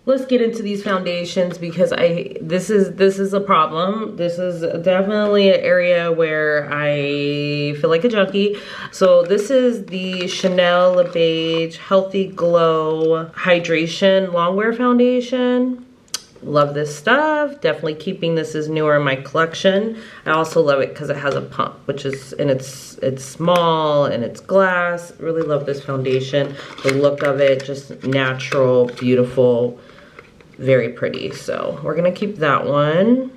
let's get into these foundations because this is a problem. This is definitely an area where I feel like a junkie. So this is the Chanel Le Beige Healthy Glow Hydration Longwear Foundation. Love this stuff. Definitely keeping this as newer in my collection. I also love it because it has a pump, which is, and it's small and it's glass. Really love this foundation. The look of it, just natural, beautiful, very pretty. So we're gonna keep that one.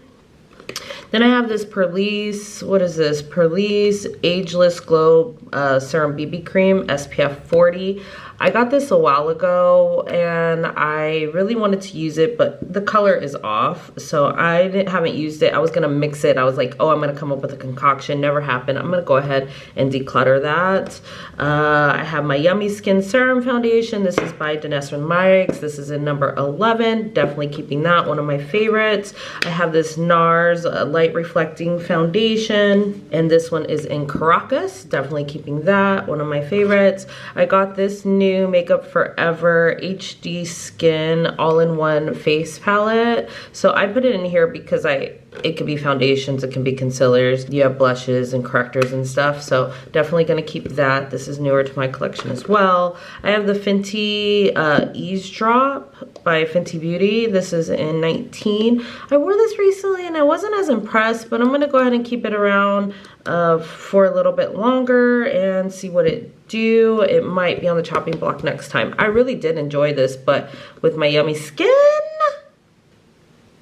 Then I have this Perlice, what is this? Perlice Ageless Glow Serum BB Cream, SPF 40. I got this a while ago and I really wanted to use it, but the color is off. So I haven't used it. I was gonna mix it. I was like, oh, I'm gonna come up with a concoction. Never happened. I'm gonna go ahead and declutter that. I have my Yummy Skin Serum Foundation. This is by Declutter Myricks. This is in number 11. Definitely keeping that, one of my favorites. I have this NARS Light Reflecting Foundation, and this one is in Caracas. Definitely keeping that, one of my favorites. I got this new Makeup Forever HD Skin all-in-one face palette. So I put it in here because it could be foundations, it can be concealers, you have blushes and correctors and stuff. So definitely gonna keep that. This is newer to my collection as well. I have the Fenty Eavesdrop by Fenty Beauty. This is in 19. I wore this recently and I wasn't as impressed, but I'm gonna go ahead and keep it around for a little bit longer and see what it do. It might be on the chopping block next time. I really did enjoy this, but with my Yummy Skin,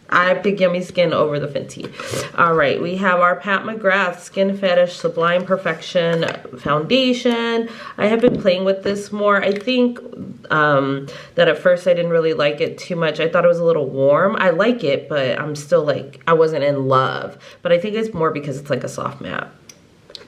I pick Yummy Skin over the Fenty. All right, we have our Pat McGrath Skin Fetish Sublime Perfection Foundation. I have been playing with this more. I think that at first I didn't really like it too much. I thought it was a little warm. I like it, but I'm still like, I wasn't in love. But I think it's more because it's like a soft matte.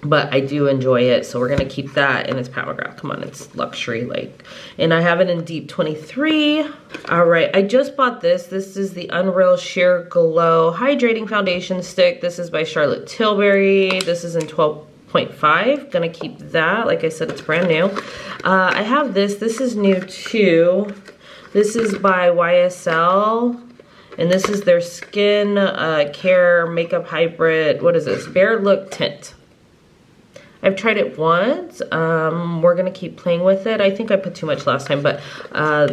But I do enjoy it, so we're gonna keep that. And it's Pat McGrath, come on, it's luxury, like. And I have it in Deep 23. All right, I just bought this. This is the Unreal Sheer Glow Hydrating Foundation Stick. This is by Charlotte Tilbury. This is in 12.5. Gonna keep that. Like I said, it's brand new. I have this. This is new too. This is by YSL. And this is their Skin Care Makeup Hybrid. What is this? Bare Look Tint. I've tried it once. We're gonna keep playing with it. I think I put too much last time, but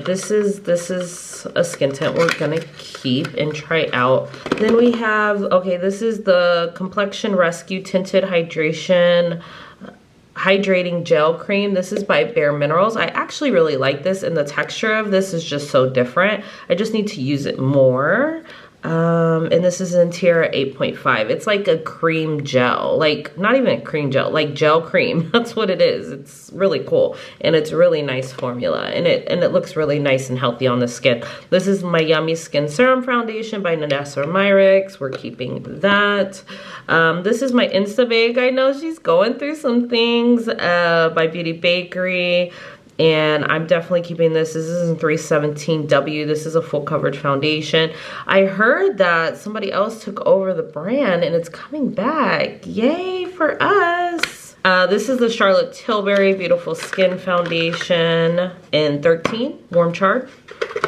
this is a skin tint we're gonna keep and try out. Then we have, okay, this is the Complexion Rescue Tinted Hydrating Gel Cream. This is by Bare Minerals. I actually really like this, and the texture of this is just so different. I just need to use it more. And this is in Tiara 8.5. It's like a cream gel, like not even a cream gel, like gel cream. That's what it is. It's really cool. And it's really nice formula, and it looks really nice and healthy on the skin. This is my Yummy Skin Serum Foundation by Declutter Myricks. We're keeping that. This is my Insta bag. I know she's going through some things, by Beauty Bakery. And I'm definitely keeping this. This is in 317W. This is a full coverage foundation. I heard that somebody else took over the brand and it's coming back. Yay for us. This is the Charlotte Tilbury Beautiful Skin Foundation in 13, Warm Charred.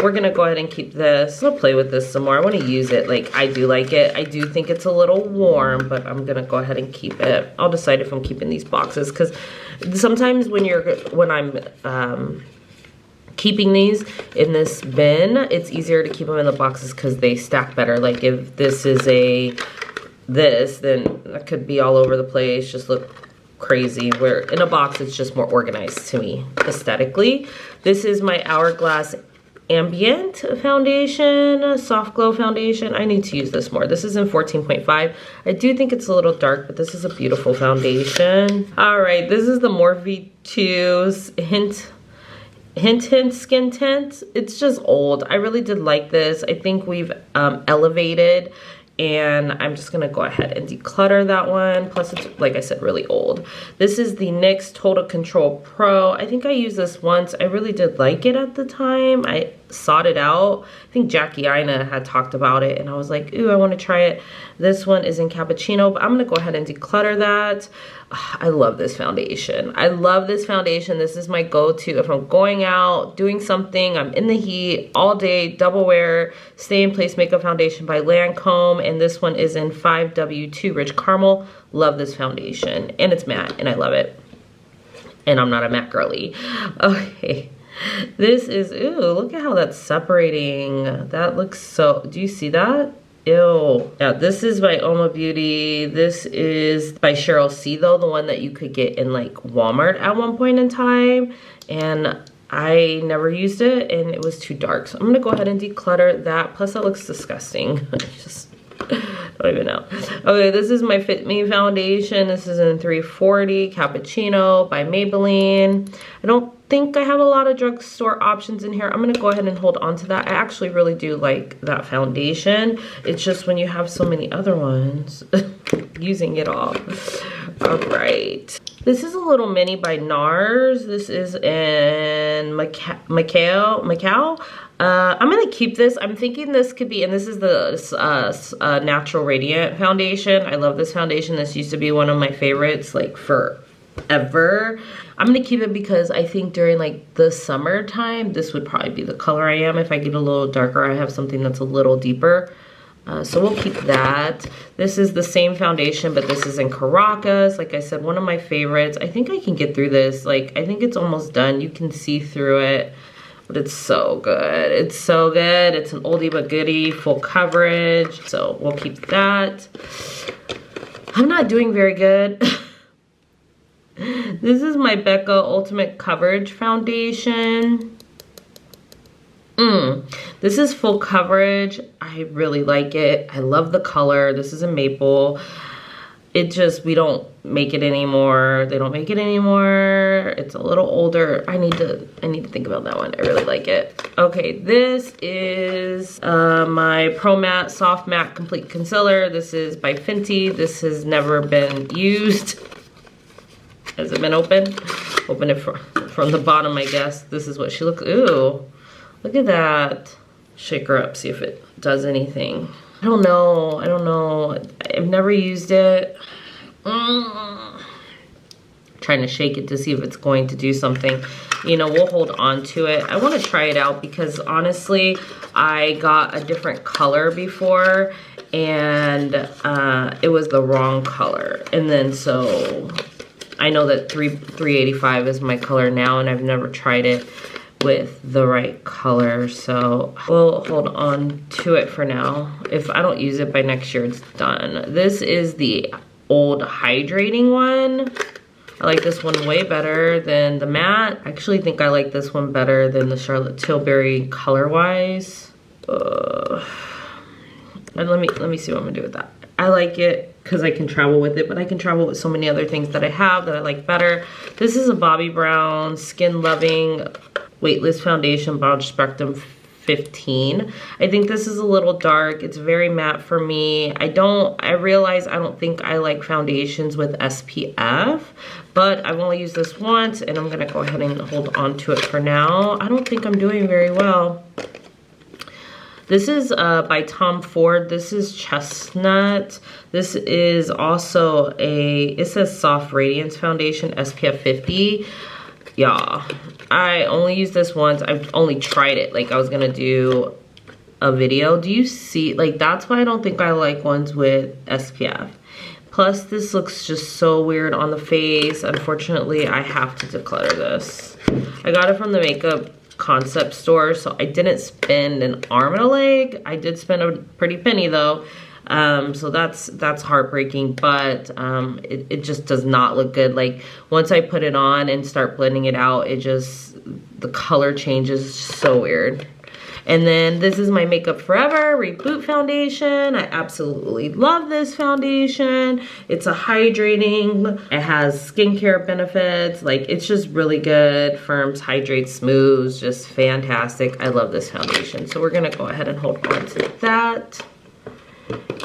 We're gonna go ahead and keep this. I'll play with this some more. I wanna use it, like I do like it. I do think it's a little warm, but I'm gonna go ahead and keep it. I'll decide if I'm keeping these boxes, because sometimes when I'm keeping these in this bin, it's easier to keep them in the boxes because they stack better. Like if this is this, then that could be all over the place, just look crazy. Where in a box, it's just more organized to me aesthetically. This is my Hourglass Ambient Foundation, Soft Glow Foundation. I need to use this more. This is in 14.5. I do think it's a little dark, but this is a beautiful foundation. All right, this is the Morphe 2's Hint Skin Tint. It's just old. I really did like this. I think we've elevated, and I'm just gonna go ahead and declutter that one. Plus it's, like I said, really old. This is the NYX Total Control Pro. I think I used this once. I really did like it at the time. sought it out. I think Jackie Ina had talked about it, and I was like, ooh, I want to try it. This one is in Cappuccino, but I'm going to go ahead and declutter that. I love this foundation. I love this foundation. This is my go-to if I'm going out, doing something, I'm in the heat all day, double wear, stay in place makeup foundation by Lancome, and this one is in 5W2 Rich Caramel. Love this foundation, and it's matte, and I love it. And I'm not a matte girly. Okay. This is, ooh, look at how that's separating. That looks so, do you see that? Ew. Yeah, this is by Oma Beauty. This is by Cheryl C though, the one that you could get in like Walmart at one point in time. And I never used it and it was too dark. So I'm gonna go ahead and declutter that. Plus that looks disgusting. Just don't even know. Okay, this is my Fit Me foundation. This is in 340 Cappuccino by Maybelline. I don't think I have a lot of drugstore options in here. I'm gonna go ahead and hold on to that. I actually really do like that foundation. It's just when you have so many other ones, using it all. All right. This is a little mini by NARS. This is in Macau. I'm gonna keep this. I'm thinking this could be, and this is the Natural Radiant foundation. I love this foundation. This used to be one of my favorites like forever. I'm gonna keep it because I think during like the summertime, this would probably be the color I am. If I get a little darker, I have something that's a little deeper. So we'll keep that. This is the same foundation, but this is in Caracas. Like I said, one of my favorites. I think I can get through this. Like, I think it's almost done. You can see through it, but it's so good. It's so good. It's an oldie but goodie, full coverage. So we'll keep that. I'm not doing very good. This is my Becca Ultimate Coverage Foundation. This is full coverage. I really like it. I love the color. This is a maple. It just, we don't make it anymore. They don't make it anymore. It's a little older. I need to think about that one. I really like it. Okay, this is my Pro Matte Soft Matte Complete Concealer. This is by Fenty. This has never been used. Has it been opened? Open it from the bottom, I guess. This is what she looks, ooh. Look at that. Shake her up, see if it does anything. I don't know. I've never used it. Trying to shake it to see if it's going to do something. You know, we'll hold on to it. I want to try it out because honestly, I got a different color before and it was the wrong color. And then so I know that 385 is my color now and I've never tried it with the right color, so we'll hold on to it for now. If I don't use it by next year, it's done. This is the old hydrating one. I like this one way better than the matte. I actually think I like this one better than the Charlotte Tilbury color-wise. And let me see what I'm gonna do with that. I like it because I can travel with it, but I can travel with so many other things that I have that I like better. This is a Bobbi Brown Skin Loving Weightless Foundation Broad Spectrum 15. I think this is a little dark. It's very matte for me. I realize I don't think I like foundations with SPF, but I've only used this once and I'm gonna go ahead and hold on to it for now. I don't think I'm doing very well. This is by Tom Ford. This is Chestnut. This is also it says Soft Radiance Foundation, SPF 50. Yeah, I only used this once. I've only tried it. Like I was gonna do a video. Do you see, like that's why I don't think I like ones with SPF. Plus this looks just so weird on the face. Unfortunately, I have to declutter this. I got it from the Makeup Concept store, so I didn't spend an arm and a leg. I did spend a pretty penny though. So that's heartbreaking, but it just does not look good. Like once I put it on and start blending it out, the color changes so weird. And then this is my Makeup Forever Reboot Foundation. I absolutely love this foundation. It's a hydrating, it has skincare benefits. Like it's just really good. Firms, hydrates, smooths, just fantastic. I love this foundation. So we're gonna go ahead and hold on to that.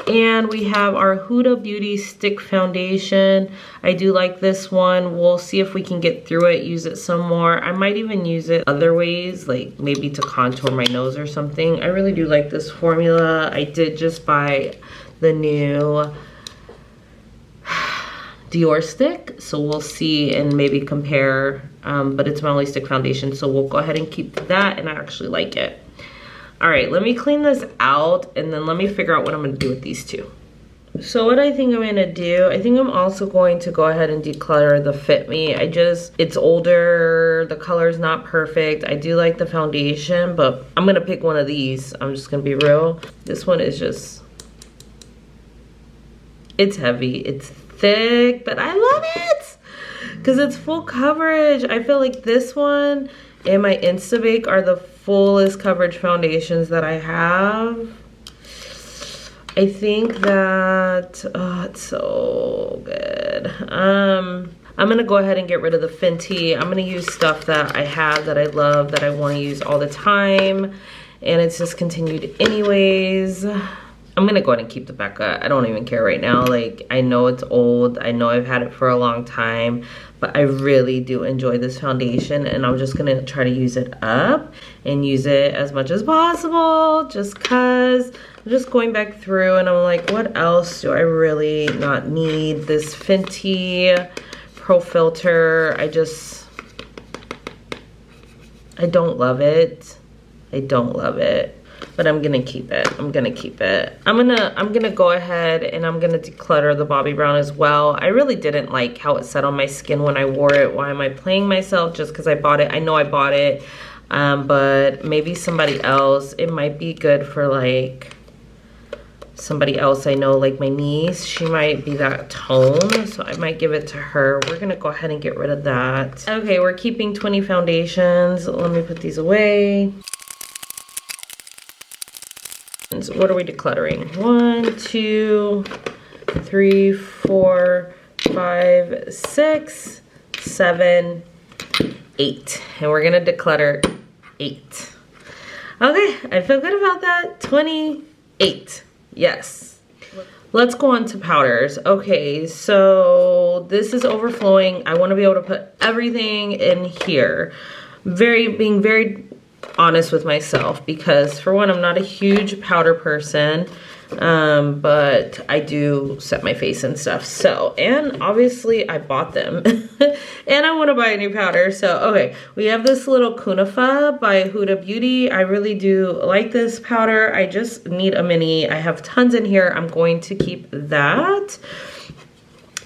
And we have our Huda Beauty Stick Foundation. I do like this one. We'll see if we can get through it, use it some more. I might even use it other ways, like maybe to contour my nose or something. I really do like this formula. I did just buy the new Dior stick, so we'll see and maybe compare, but it's my only stick foundation, so we'll go ahead and keep that, and I actually like it. All right, let me clean this out, and then let me figure out what I'm gonna do with these two. So what I think I'm gonna do, I think I'm also going to go ahead and declutter the Fit Me. It's older, the color is not perfect. I do like the foundation, but I'm gonna pick one of these. I'm just gonna be real. This one is just, it's heavy, it's thick, but I love it because it's full coverage. I feel like this one and my Instabake are the fullest coverage foundations that I have. I think that, oh, it's so good. I'm gonna go ahead and get rid of the Fenty. I'm gonna use stuff that I have, that I love, that I wanna use all the time, and it's discontinued anyways. I'm gonna go ahead and keep the Becca. I don't even care right now. Like, I know it's old. I know I've had it for a long time, but I really do enjoy this foundation, and I'm just gonna try to use it up and use it as much as possible, just cause I'm just going back through and I'm like, what else do I really not need? This Fenty Pro Filter, I don't love it. I don't love it. But I'm gonna keep it. I'm gonna keep it. I'm gonna go ahead and I'm gonna declutter the Bobbi Brown as well. I really didn't like how it set on my skin when I wore it. Why am I playing myself just because I bought it? I know I bought it, but maybe somebody else. It might be good for like somebody else I know, like my niece. She might be that tone, so I might give it to her. We're gonna go ahead and get rid of that. Okay, we're keeping 20 foundations. Let me put these away. So what are we decluttering? 1, 2, 3, 4, 5, 6, 7, 8. And we're gonna declutter 8. Okay, I feel good about that. 28. Yes. Let's go on to powders. Okay, so this is overflowing. I want to be able to put everything in here. Being very honest with myself, because for one, I'm not a huge powder person, but I do set my face and stuff. So, and obviously I bought them and I want to buy a new powder. So, okay, we have this little Kunafa by Huda Beauty. I really do like this powder. I just need a mini. I have tons in here. I'm going to keep that.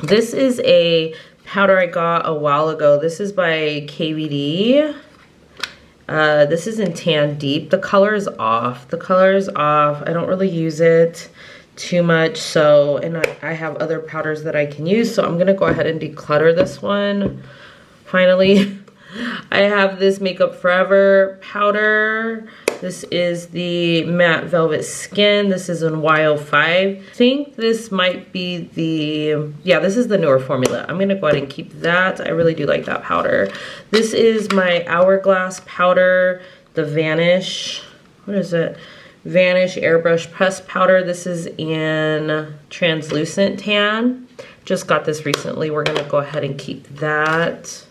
This is a powder I got a while ago. This is by KVD. This is in Tan Deep. The color is off. The color is off. I don't really use it too much. So, and I have other powders that I can use. So I'm going to go ahead and declutter this one. Finally, I have this Makeup Forever powder. This is the Matte Velvet Skin. This is in Y05. I think this might be the, yeah, this is the newer formula. I'm gonna go ahead and keep that. I really do like that powder. This is my Hourglass powder, the Vanish, what is it? Vanish Airbrush Press Powder. This is in Translucent Tan. Just got this recently. We're gonna go ahead and keep that.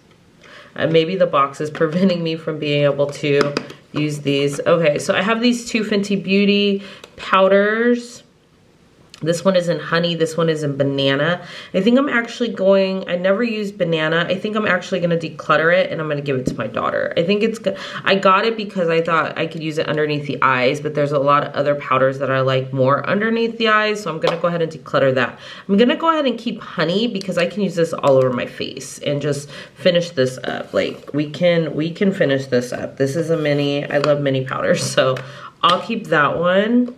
Maybe the box is preventing me from being able to use these. Okay, so I have these two Fenty Beauty powders. This one is in honey, this one is in banana. I think I'm actually going, I never used banana. I think I'm actually gonna declutter it and I'm gonna give it to my daughter. I think it's good. I got it because I thought I could use it underneath the eyes, but there's a lot of other powders that I like more underneath the eyes, so I'm gonna go ahead and declutter that. I'm gonna go ahead and keep honey because I can use this all over my face and just finish this up. Like, we can finish this up. This is a mini, I love mini powders, so I'll keep that one.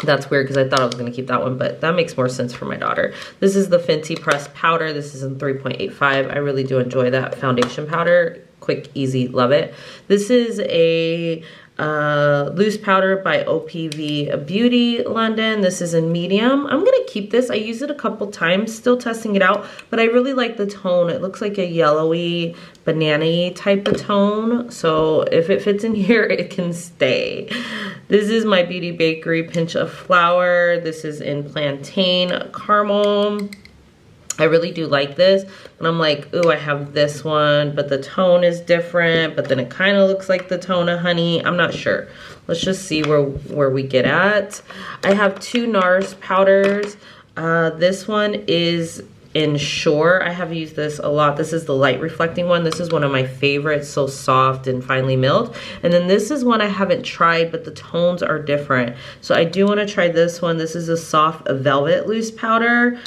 That's weird because I thought I was going to keep that one, but that makes more sense for my daughter. This is the Fenty Pressed Powder. This is in 3.85. I really do enjoy that foundation powder. Quick, easy, love it. This is a loose powder by OPV Beauty London. This is in medium. I'm gonna keep this. I used it a couple times, still testing it out, but I really like the tone. It looks like a yellowy, banana-y type of tone. So if it fits in here, it can stay. This is my Beauty Bakery Pinch of Flour. This is in Plantain Caramel. I really do like this, but I'm like, ooh, I have this one, but the tone is different, but then it kind of looks like the tone of Honey. I'm not sure. Let's just see where we get at. I have 2 NARS powders. This one is in Shore. I have used this a lot. This is the light reflecting one. This is one of my favorites, so soft and finely milled. And then this is one I haven't tried, but the tones are different. So I do want to try this one. This is a soft velvet loose powder.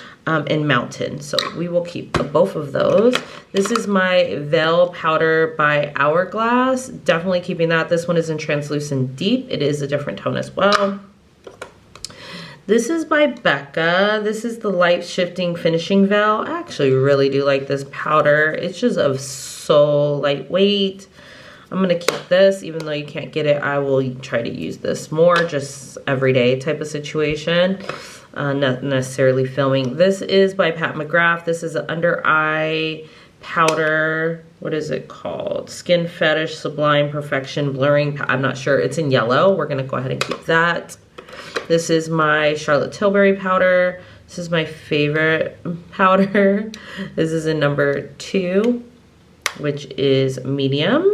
In Mountain. So we will keep both of those. This is my Veil powder by Hourglass. Definitely keeping that. This one is in Translucent Deep. It is a different tone as well. This is by Becca. This is the Light Shifting Finishing Veil. I actually really do like this powder. It's just so lightweight. I'm gonna keep this, even though you can't get it. I will try to use this more, just everyday type of situation. Not necessarily filming. This is by Pat McGrath. This is an under eye powder. What is it called? Skin Fetish Sublime Perfection Blurring. I'm not sure. It's in yellow. We're gonna go ahead and keep that. This is my Charlotte Tilbury powder. This is my favorite powder. This is in number 2, which is medium.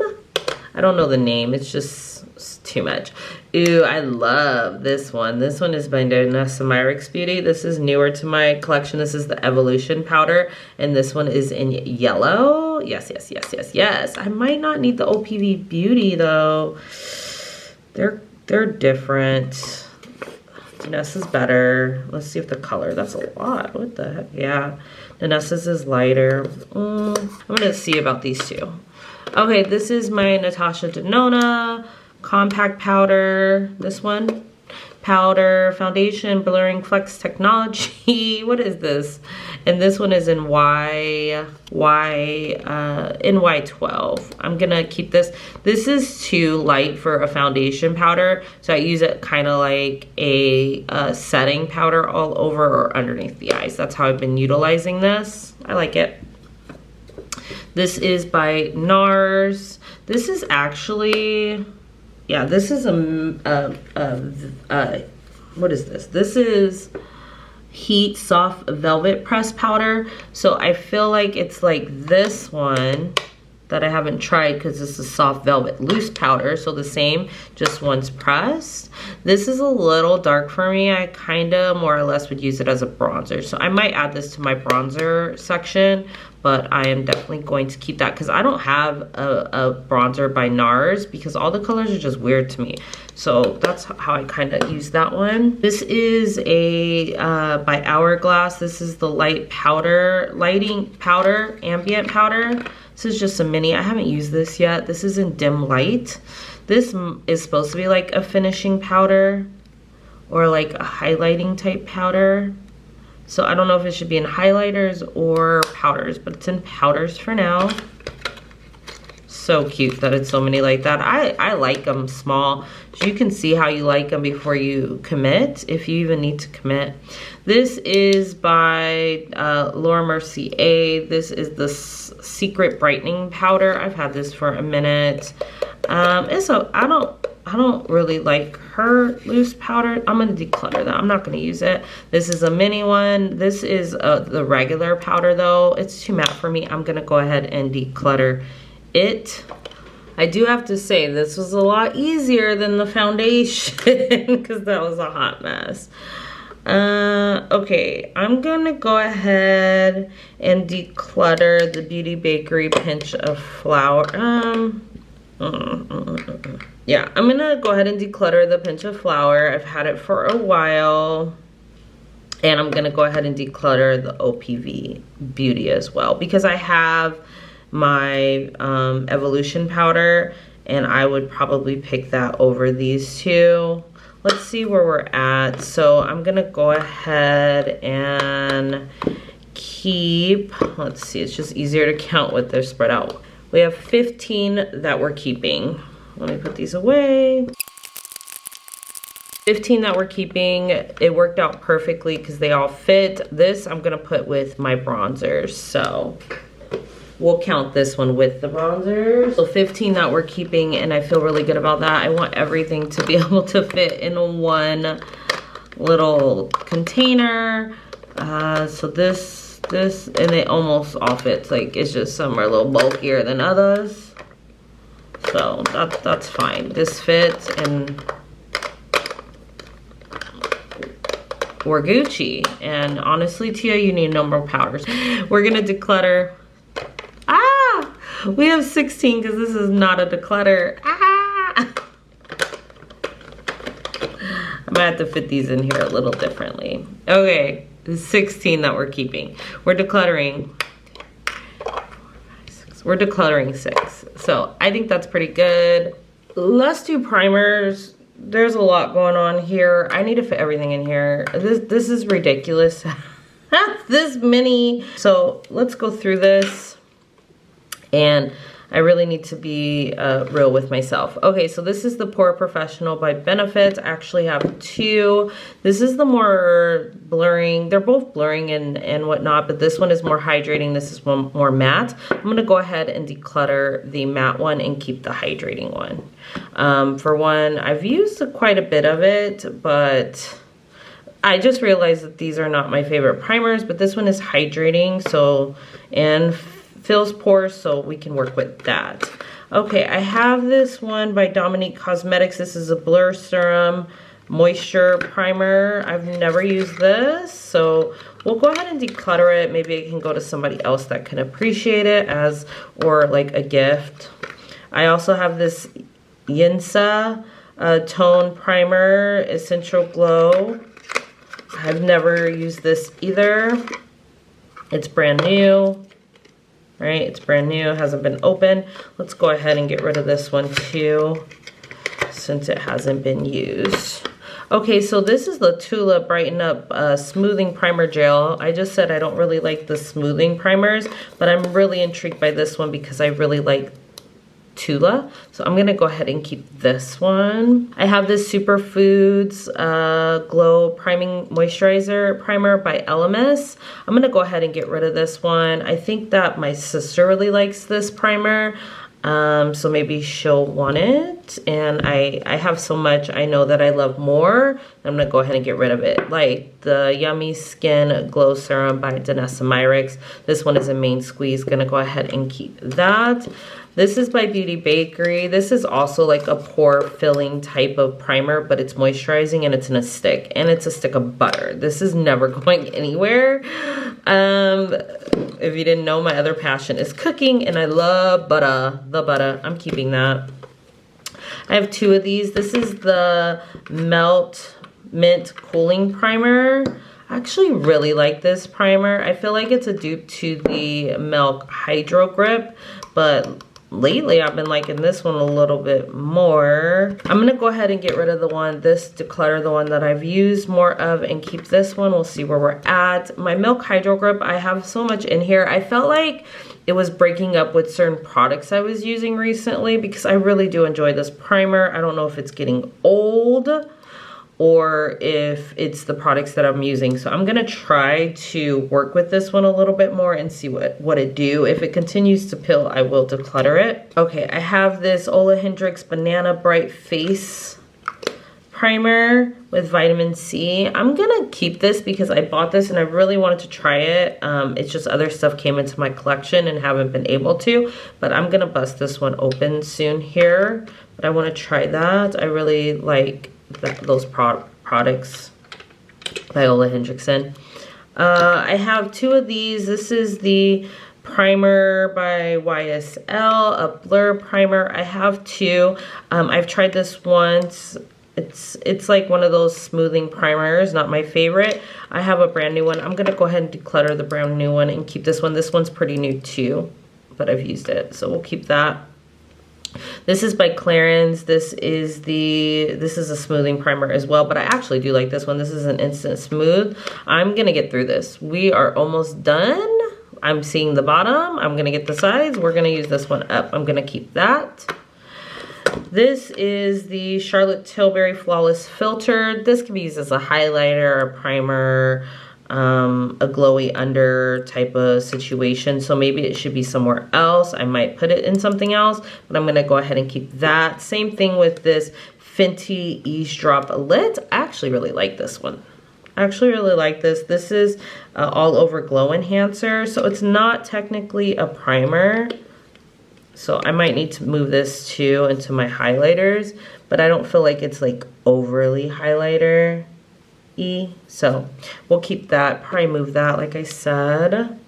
I don't know the name. It's too much. Ooh, I love this one. This one is by Vanessa Myricks Beauty. This is newer to my collection. This is the Evolution powder, and this one is in yellow. Yes, yes, yes, yes, yes. I might not need the OPV Beauty though. They're different. Vanessa's better. Let's see if the color. That's a lot. What the heck? Yeah, Vanessa's is lighter. I'm gonna see about these two. Okay, this is my Natasha Denona compact powder. This one, powder foundation blurring flex technology. What is this? And this one is in NY12. I'm gonna keep this. This is too light for a foundation powder, so I use it kind of like a setting powder all over or underneath the eyes. That's how I've been utilizing this. I like it. This is by NARS. This is actually, yeah, this is what is this? This is Heat Soft Velvet Press Powder. So I feel like it's like this one that I haven't tried because this is Soft Velvet Loose Powder. So the same, just one's pressed. This is a little dark for me. I kind of more or less would use it as a bronzer. So I might add this to my bronzer section, but I am definitely going to keep that because I don't have a bronzer by NARS because all the colors are just weird to me. So that's how I kind of use that one. This is a by Hourglass. This is the lighting powder, ambient powder. This is just a mini. I haven't used this yet. This is in Dim Light. This is supposed to be like a finishing powder or like a highlighting type powder. So I don't know if it should be in highlighters or powders, but it's in powders for now. So cute that it's so many like that. I like them small. So you can see how you like them before you commit, if you even need to commit. This is by Laura Mercier. This is the Secret Brightening Powder. I've had this for a minute. And so I don't really like her loose powder. I'm gonna declutter that. I'm not gonna use it. This is a mini one. This is the regular powder though. It's too matte for me. I'm gonna go ahead and declutter it. I do have to say this was a lot easier than the foundation because that was a hot mess. Okay, I'm gonna go ahead and declutter the Beauty Bakery Pinch of Flour. Yeah, I'm gonna go ahead and declutter the Pinch of Flour. I've had it for a while. And I'm gonna go ahead and declutter the OPV Beauty as well because I have my Evolution powder and I would probably pick that over these two. Let's see where we're at. So I'm gonna go ahead and keep, let's see, it's just easier to count with their spread out. We have 15 that we're keeping. let me put these away. 15 that we're keeping, it worked out perfectly because they all fit. This I'm gonna put with my bronzers, so we'll count this one with the bronzers. So 15 that we're keeping, and I feel really good about that. I want everything to be able to fit in one little container. So this, and it almost all fits. Like, it's just some are a little bulkier than others. So that's fine. This fits, and we're Gucci. And honestly, Tia, you need no more powders. We're gonna declutter. Ah! We have 16 because this is not a declutter. Ah! I might have to fit these in here a little differently. Okay, 16 that we're keeping. We're decluttering. We're decluttering 6. So I think that's pretty good. Let's do primers. There's a lot going on here. I need to fit everything in here. This is ridiculous. This many. So let's go through this. And I really need to be real with myself. Okay, so this is the Pore Professional by Benefit. I actually have 2. This is the more blurring. They're both blurring and whatnot, but this one is more hydrating. This is one more matte. I'm gonna go ahead and declutter the matte one and keep the hydrating one. For one, I've used quite a bit of it, but I just realized that these are not my favorite primers, but this one is hydrating, so, and fills pores, so we can work with that. Okay, I have this one by Dominique Cosmetics. This is a Blur Serum Moisture Primer. I've never used this, so we'll go ahead and declutter it. Maybe it can go to somebody else that can appreciate it as, or like a gift. I also have this Yinsa Tone Primer, Essential Glow. I've never used this either. It's brand new. Right, it's brand new, hasn't been opened. Let's go ahead and get rid of this one too, since it hasn't been used. Okay, so this is the Tula Brighten Up Smoothing Primer Gel. I just said I don't really like the smoothing primers, but I'm really intrigued by this one because I really like Tula. So I'm gonna go ahead and keep this one. I have this Superfoods Glow Priming Moisturizer Primer by Elemis. I'm gonna go ahead and get rid of this one. I think that my sister really likes this primer. So maybe she'll want it. And I have so much I know that I love more. I'm gonna go ahead and get rid of it. Like the Yummy Skin Glow Serum by Danessa Myricks. This one is a main squeeze. Gonna go ahead and keep that. This is by Beauty Bakery. This is also like a pore filling type of primer, but it's moisturizing and it's in a stick, and it's a stick of butter. This is never going anywhere. If you didn't know, my other passion is cooking, and I love butter, the butter. I'm keeping that. I have 2 of these. This is the Melt Mint Cooling Primer. I actually really like this primer. I feel like it's a dupe to the Milk Hydro Grip, but lately I've been liking this one a little bit more. I'm gonna go ahead and get rid of declutter the one that I've used more of and keep this one. We'll see where we're at. My Milk Hydro Grip, I have so much in here. I felt like it was breaking up with certain products I was using recently because I really do enjoy this primer. I don't know if it's getting old or if it's the products that I'm using. So I'm gonna try to work with this one a little bit more and see what it do. If it continues to pill, I will declutter it. Okay, I have this Ola Hendrix Banana Bright Face Primer with vitamin C. I'm gonna keep this because I bought this and I really wanted to try it. It's just other stuff came into my collection and haven't been able to, but I'm gonna bust this one open soon here. But I wanna try that. I really like those products by Ola Hendrickson. I have 2 of these. This is the primer by YSL, a blur primer. I have 2. I've tried this once. It's like one of those smoothing primers, not my favorite. I have a brand new one. I'm gonna go ahead and declutter the brand new one and keep this one. This one's pretty new too, but I've used it, so we'll keep that. This is by Clarins. This is a smoothing primer as well, but I actually do like this one. This is an instant smooth. I'm gonna get through this. We are almost done. I'm seeing the bottom. I'm gonna get the sides. We're gonna use this one up. I'm gonna keep that. This is the Charlotte Tilbury Flawless Filter. This can be used as a highlighter, a primer, a glowy under type of situation. So maybe it should be somewhere else. I might put it in something else, but I'm going to go ahead and keep that. Same thing with this Fenty Eavesdrop Lit. I actually really like this one. I actually really like this. This is all over glow enhancer. So it's not technically a primer. So I might need to move this too into my highlighters, but I don't feel like it's like overly highlighter-y. So we'll keep that, probably move that like I said.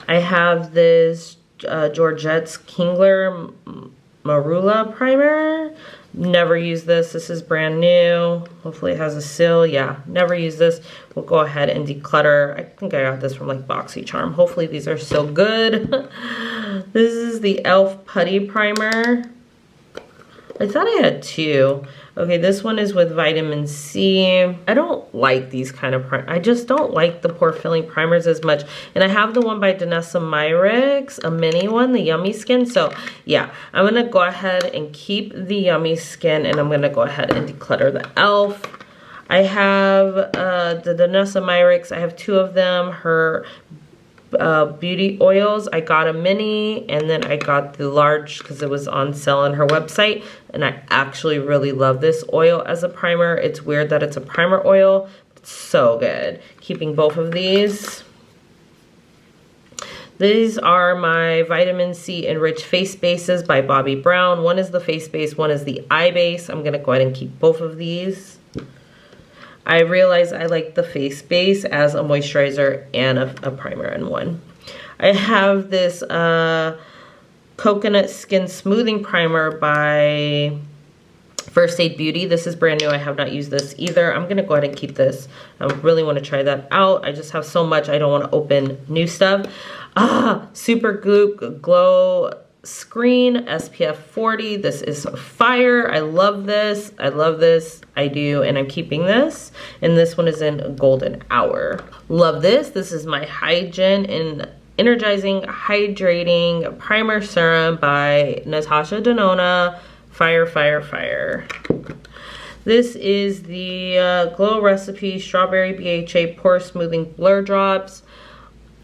I have this Georgette's Kingler Marula primer. Never used this. This is brand new. Hopefully it has a seal. Yeah, never used this. We'll go ahead and declutter. I think I got this from like BoxyCharm. Hopefully these are still good. This is the e.l.f. Putty Primer. I thought I had two. Okay, this one is with vitamin C. I don't like these kind of primers. I just don't like the pore filling primers as much. And I have the one by Danessa Myricks, a mini one, the Yummy Skin. So yeah, I'm gonna go ahead and keep the Yummy Skin, and I'm gonna go ahead and declutter the e.l.f. I have the Danessa Myricks. I have two of them. Her beauty oils, I got a mini and then I got the large because it was on sale on her website, and I actually really love this oil as a primer. It's weird that it's a primer oil, but it's so good. Keeping both of these. These are my vitamin C enriched face bases by Bobbi Brown. One is the face base, one is the eye base. I'm gonna go ahead and keep both of these. I realize I like the face base as a moisturizer and a primer in one. I have this Coconut Skin Smoothing Primer by First Aid Beauty. This is brand new. I have not used this either. I'm going to go ahead and keep this. I really want to try that out. I just have so much. I don't want to open new stuff. Super Goop Glow Screen SPF 40. This is fire. I love this. I love this. I do, and I'm keeping this. And this one is in Golden Hour. Love this. This is my Hygiene and Energizing Hydrating Primer Serum by Natasha Denona. Fire, fire, fire. This is the Glow Recipe Strawberry BHA Pore Smoothing Blur Drops.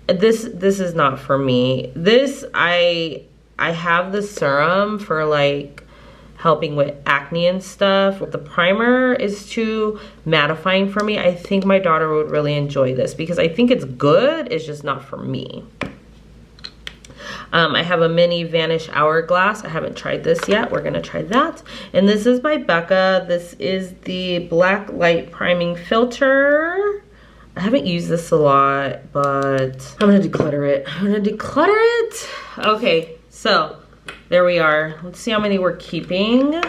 This is not for me. This, I have the serum for like helping with acne and stuff. The primer is too mattifying for me. I think my daughter would really enjoy this because I think it's good. It's just not for me. I have a mini Vanish Hourglass. I haven't tried this yet. We're gonna try that. And this is by Becca. This is the Black Light Priming Filter. I haven't used this a lot, but I'm gonna declutter it. I'm gonna declutter it. Okay, so there we are. Let's see how many we're keeping.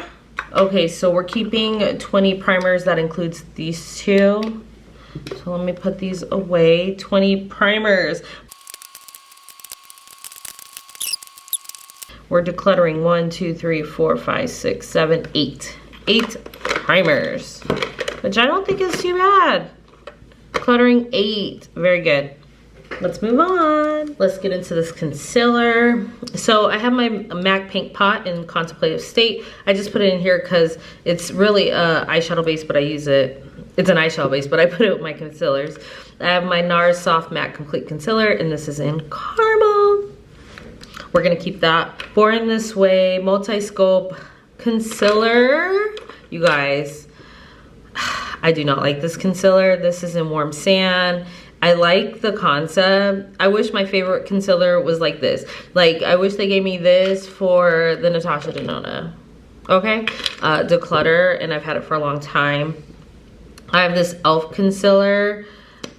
Okay, so we're keeping 20 primers. That includes these two. So let me put these away. 20 primers. We're decluttering 1, 2, 3, 4, 5, 6, 7, 8. 8 primers, which I don't think is too bad. Cluttering 8, very good. Let's move on. Let's get into this concealer. So I have my MAC Paint Pot in Contemplative State. I just put it in here because it's really eyeshadow base, but I use it. It's an eyeshadow base, but I put it with my concealers. I have my NARS Soft Matte Complete Concealer, and this is in Caramel. We're gonna keep that. Born This Way Multi-Scope Concealer. You guys, I do not like this concealer. This is in Warm Sand. I like the concept. I wish my favorite concealer was like this. Like, I wish they gave me this for the Natasha Denona. Okay? Declutter, and I've had it for a long time. I have this e.l.f. concealer.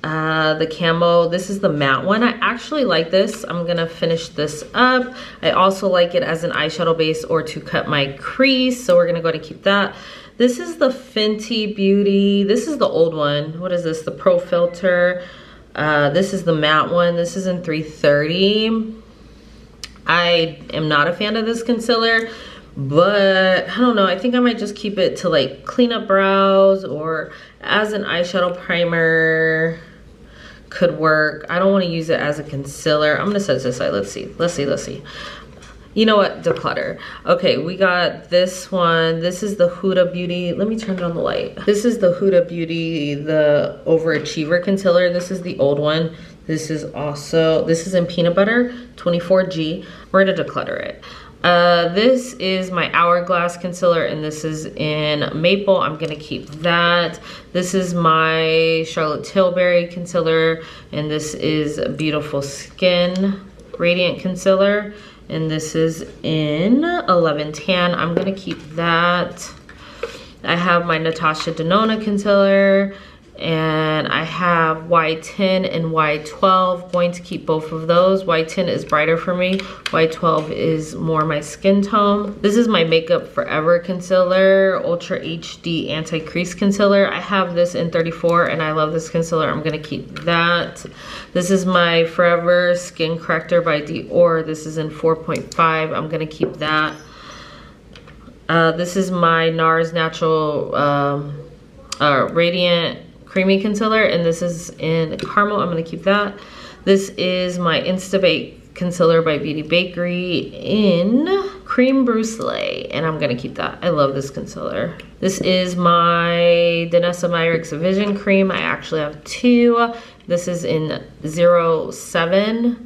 The Camo, this is the matte one. I actually like this. I'm gonna finish this up. I also like it as an eyeshadow base or to cut my crease, so we're gonna go ahead and keep that. This is the Fenty Beauty. This is the old one. What is this? The Pro Filter. This is the matte one. This is in 330. I am not a fan of this concealer, but I don't know. I think I might just keep it to like clean up brows or as an eyeshadow primer. Could work. I don't want to use it as a concealer. I'm gonna set this aside. Let's see. You know what? Declutter. Okay, we got this one. This is the Huda Beauty. Let me turn on the light. This is the Huda Beauty, the Overachiever Concealer. This is the old one. This is in Peanut Butter, 24G. We're gonna declutter it. This is my Hourglass Concealer, and this is in Maple. I'm gonna keep that. This is my Charlotte Tilbury Concealer, and this is Beautiful Skin Radiant Concealer. And this is in 1110. I'm gonna keep that. I have my Natasha Denona concealer, and I have Y10 and Y12. Going to keep both of those. Y10 is brighter for me. Y12 is more my skin tone. This is my Makeup Forever concealer, Ultra HD Anti-Crease Concealer. I have this in 34, and I love this concealer. I'm gonna keep that. This is my Forever Skin Corrector by Dior. This is in 4.5. I'm gonna keep that. This is my NARS Natural Radiant Creamy Concealer, and this is in Caramel. I'm gonna keep that. This is my Instabake Concealer by Beauty Bakery in Cream Brulee, and I'm gonna keep that. I love this concealer. This is my Danessa Myricks Vision Cream. I actually have two. This is in 07.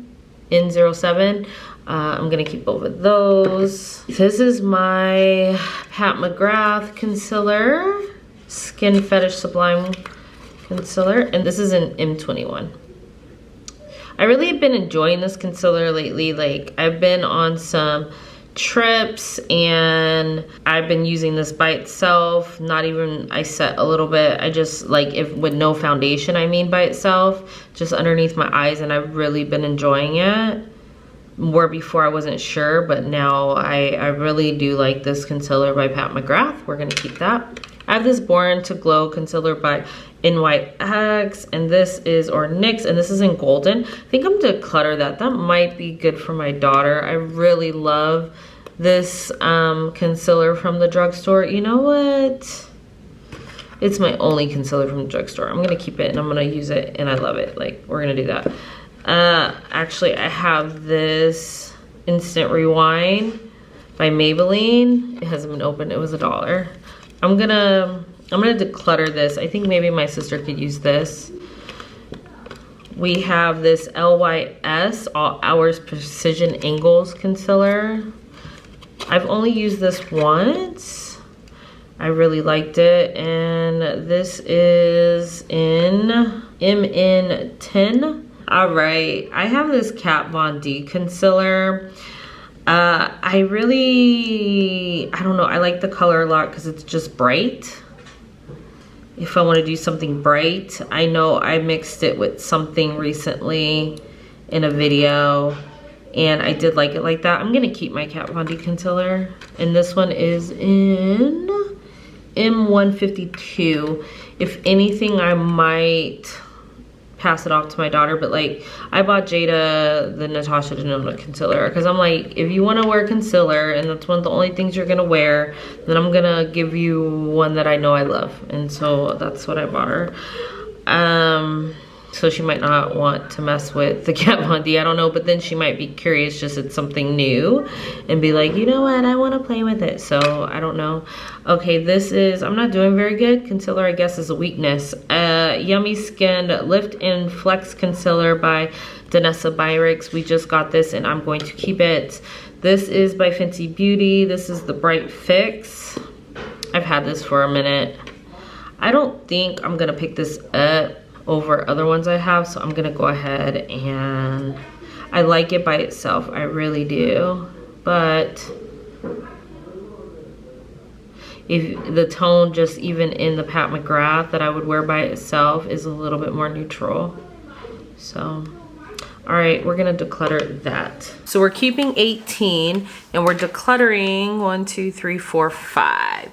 I'm gonna keep both of those. This is my Pat McGrath concealer, Skin Fetish Sublime Concealer, and this is in M21. I really have been enjoying this concealer lately. Like, I've been on some trips and I've been using this by itself. Not even, I set a little bit. I just like, if with no foundation, I mean by itself, just underneath my eyes, and I've really been enjoying it. Where before I wasn't sure, but now I really do like this concealer by Pat McGrath. We're gonna keep that. I have this Born to Glow concealer by NYX, and this is, or NYX, and this is in Golden. I think I'm gonna declutter that. That might be good for my daughter. I really love this concealer from the drugstore. You know what? It's my only concealer from the drugstore. I'm gonna keep it and I'm gonna use it, and I love it. Like, we're gonna do that. Actually, I have this Instant Rewind by Maybelline. It hasn't been opened. It was $1. I'm gonna declutter this. I think maybe my sister could use this. We have this LYS All Hours Precision Angles concealer. I've only used this once. I really liked it, and this is in MN10. All right, I have this Kat Von D concealer. I don't know, I like the color a lot because it's just bright. If I want to do something bright, I know I mixed it with something recently in a video, and I did like it like that. I'm gonna keep my Kat Von D concealer, and this one is in M152. If anything, I might pass it off to my daughter, but like, I bought Jada the Natasha Denona concealer because I'm like, if you want to wear concealer and that's one of the only things you're gonna wear, then I'm gonna give you one that I know I love, and so that's what I bought her. So she might not want to mess with the Kat Von D, I don't know, but then she might be curious, just it's something new, and be like, you know what, I want to play with it. So I don't know. Okay, this is, I'm not doing very good. Concealer, I guess, is a weakness. Yummy Skin Lift and Flex Concealer by Danessa Myricks. We just got this, and I'm going to keep it. This is by Fenty Beauty. This is the Bright Fix. I've had this for a minute. I don't think I'm gonna pick this up over other ones I have, so I'm gonna go ahead, and I like it by itself, I really do, but if the tone just even in the Pat McGrath that I would wear by itself is a little bit more neutral. So all right, we're gonna declutter that. So we're keeping 18 and we're decluttering 1, 2, 3, 4, 5.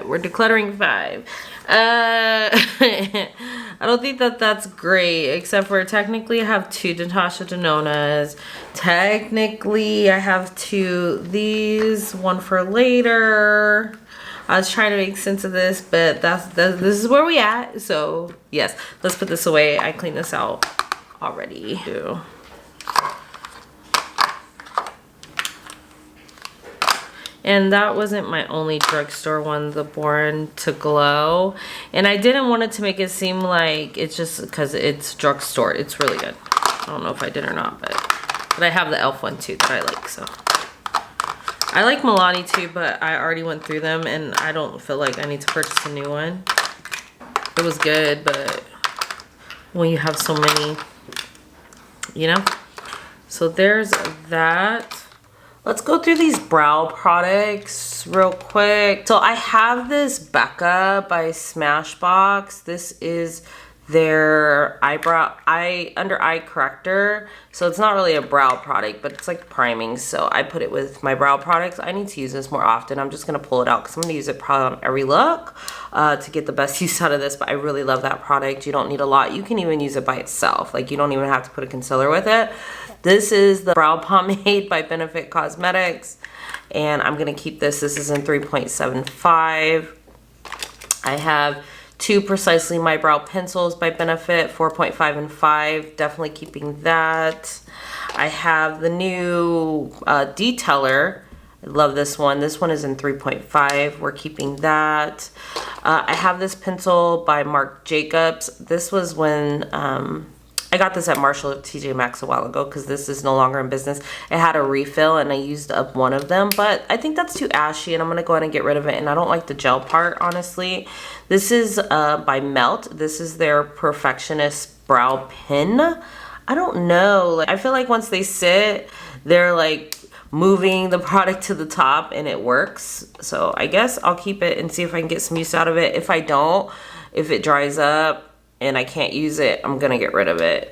We're decluttering 5. I don't think that that's great, except for technically I have 2 Natasha Denonas. Technically I have 2 these, one for later. I was trying to make sense of this, but this is where we at. So yes, let's put this away. I cleaned this out already. And that wasn't my only drugstore one, the Born to Glow. And I didn't want it to make it seem like it's just because it's drugstore. It's really good. I don't know if I did or not, but I have the e.l.f. one too that I like, so. I like Milani too, but I already went through them and I don't feel like I need to purchase a new one. It was good, but when you have so many, you know? So there's that. Let's go through these brow products real quick. So I have this Becca by Smashbox. This is their under eye corrector. So it's not really a brow product, but it's like priming. So I put it with my brow products. I need to use this more often. I'm just gonna pull it out because I'm gonna use it probably on every look to get the best use out of this. But I really love that product. You don't need a lot. You can even use it by itself. Like you don't even have to put a concealer with it. This is the brow pomade by Benefit Cosmetics, and I'm gonna keep this. This is in 3.75. I have two Precisely My Brow pencils by Benefit, 4.5 and 5. Definitely keeping that. I have the new Detailer. I love this one. This one is in 3.5. We're keeping that. I have this pencil by Marc Jacobs. This was when I got this at Marshall at TJ Maxx a while ago because this is no longer in business. It had a refill and I used up one of them, but I think that's too ashy and I'm gonna go ahead and get rid of it, and I don't like the gel part, honestly. This is by Melt. This is their Perfectionist Brow Pen. I don't know, like, I feel like once they sit, they're like moving the product to the top and it works. So I guess I'll keep it and see if I can get some use out of it. If I don't, if it dries up and I can't use it, I'm gonna get rid of it.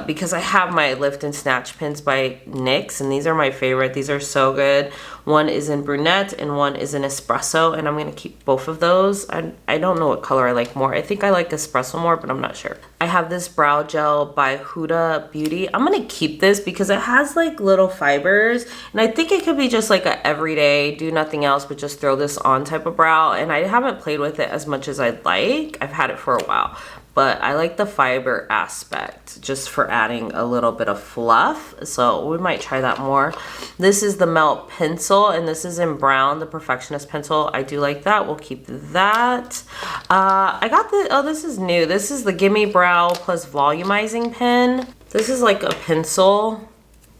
Because I have my Lift and Snatch pens by NYX, and these are my favorite. These are so good. One is in brunette and one is in espresso, and I'm gonna keep both of those. I don't know what color I like more. I think I like espresso more, but I'm not sure. I have this brow gel by Huda Beauty. I'm gonna keep this because it has like little fibers, and I think it could be just like a everyday, do nothing else but just throw this on type of brow, and I haven't played with it as much as I'd like. I've had it for a while, but I like the fiber aspect just for adding a little bit of fluff. So we might try that more. This is the Melt pencil, and this is in brown, the Perfectionist pencil. I do like that. We'll keep that. I got the, oh, this is new. This is the Gimme Brow Plus Volumizing Pen. This is like a pencil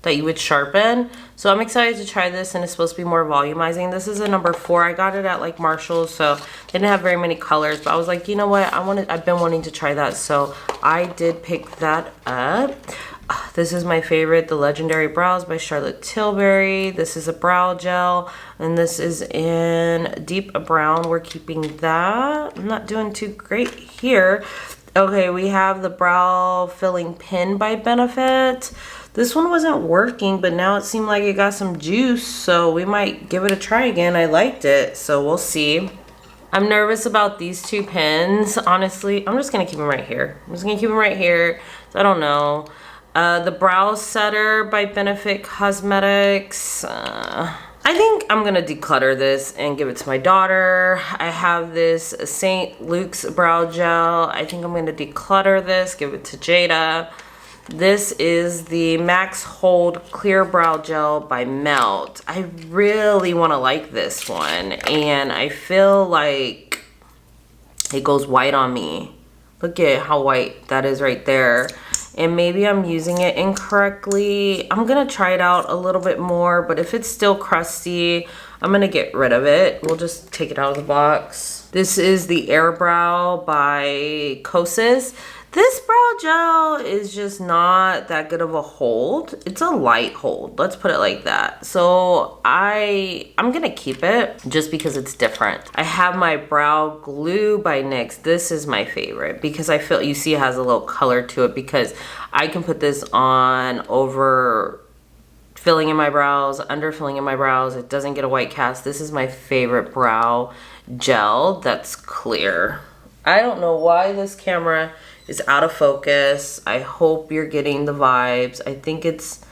that you would sharpen. So I'm excited to try this, and it's supposed to be more volumizing. This is a number 4. I got it at like Marshall's, so they didn't have very many colors, but I was like, you know what, I've been wanting to try that, so I did pick that up. This is my favorite, the Legendary Brows by Charlotte Tilbury. This is a brow gel, and this is in deep brown. We're keeping that. I'm not doing too great here. Okay, we have the Brow Filling Pen by Benefit. This one wasn't working, but now it seemed like it got some juice, so we might give it a try again. I liked it, so we'll see. I'm nervous about these two pens, honestly. I'm just gonna keep them right here. I'm just gonna keep them right here. I don't know. The Brow Setter by Benefit Cosmetics. I think I'm gonna declutter this and give it to my daughter. I have this St. Luke's Brow Gel. I think I'm gonna declutter this, give it to Jada. This is the Max Hold Clear Brow Gel by Melt. I really want to like this one, and I feel like it goes white on me. Look at how white that is right there. And maybe I'm using it incorrectly. I'm gonna try it out a little bit more, but if it's still crusty, I'm gonna get rid of it. We'll just take it out of the box. This is the Air Brow by Kosas. This brow gel is just not that good of a hold. It's a light hold, let's put it like that. So I'm gonna keep it just because it's different. I have my brow glue by NYX. This is my favorite because I feel, you see it has a little color to it, because I can put this on over filling in my brows, under filling in my brows. It doesn't get a white cast. This is my favorite brow gel that's clear. I don't know why this camera is out of focus. I hope you're getting the vibes. I think it's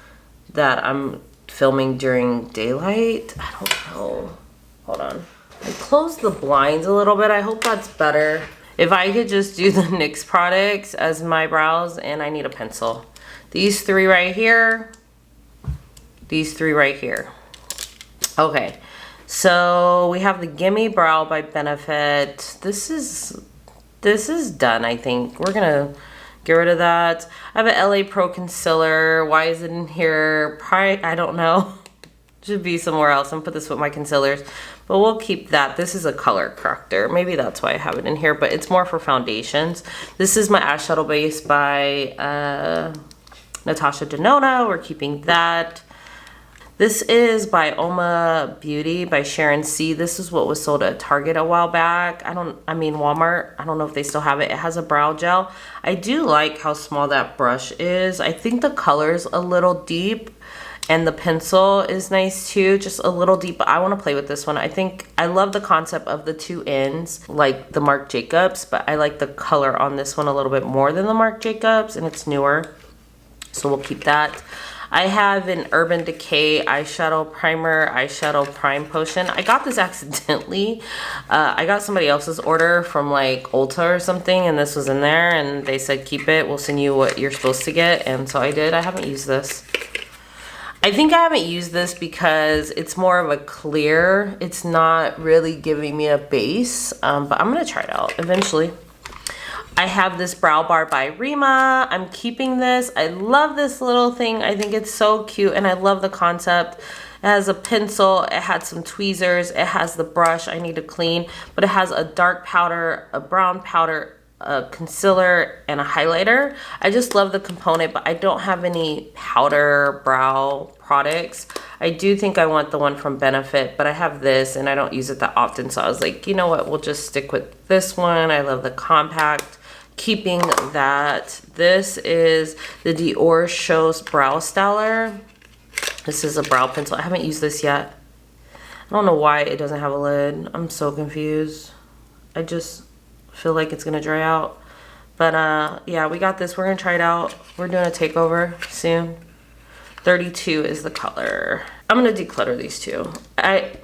that I'm filming during daylight. I don't know. Hold on. I closed the blinds a little bit. I hope that's better. If I could just do the NYX products as my brows, and I need a pencil. These three right here. These three right here. Okay, so we have the Gimme Brow by Benefit. This is done, I think. We're gonna get rid of that. I have an LA Pro concealer. Why is it in here? Probably, I don't know. Should be somewhere else. I'm gonna put this with my concealers, but we'll keep that. This is a color corrector. Maybe that's why I have it in here, but it's more for foundations. This is my eyeshadow base by Natasha Denona. We're keeping that. This is by Oma Beauty by Sharon C. This is what was sold at Target a while back. Walmart. I don't know if they still have it. It has a brow gel. I do like how small that brush is. I think the color's a little deep and the pencil is nice too, just a little deep, but I want to play with this one. I love the concept of the two ends, like the Marc Jacobs, but I like the color on this one a little bit more than the Marc Jacobs, and it's newer, so we'll keep that. I have an Urban Decay eyeshadow primer, eyeshadow prime potion. I got this accidentally. I got somebody else's order from like Ulta or something, and this was in there, and they said keep it, we'll send you what you're supposed to get, and so I did. I haven't used this. I think I haven't used this because it's more of a clear. It's not really giving me a base, but I'm gonna try it out eventually. I have this brow bar by Rima. I'm keeping this. I love this little thing. I think it's so cute, and I love the concept. It has a pencil, it had some tweezers, it has the brush I need to clean, but it has a dark powder, a brown powder, a concealer, and a highlighter. I just love the component, but I don't have any powder brow products. I do think I want the one from Benefit, but I have this and I don't use it that often, so I was like, you know what, we'll just stick with this one. I love the compact. Keeping that. This is the Dior Shows Brow Styler. This is a brow pencil. I haven't used this yet. I don't know why it doesn't have a lid. I'm so confused. I just feel like it's gonna dry out, but yeah, we got this. We're gonna try it out. We're doing a takeover soon. 32 is the color. I'm gonna declutter these two. I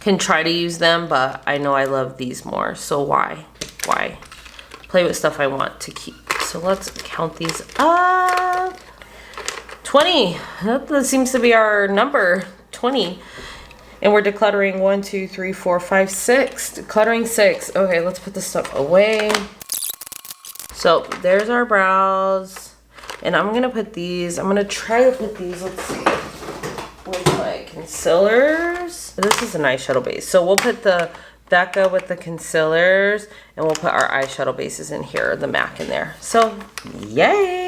can try to use them, but I know I love these more, so why play with stuff I want to keep? So let's count these up. 20. That seems to be our number, 20. And we're decluttering 1, 2, 3, 4, 5, 6. Decluttering 6. Okay, let's put this stuff away. So there's our brows. And I'm gonna put these, I'm gonna try to put these, let's see, with my concealers. This is an eyeshadow base. So we'll put the Becca with the concealers, and we'll put our eyeshadow bases in here, the MAC in there. So, yay!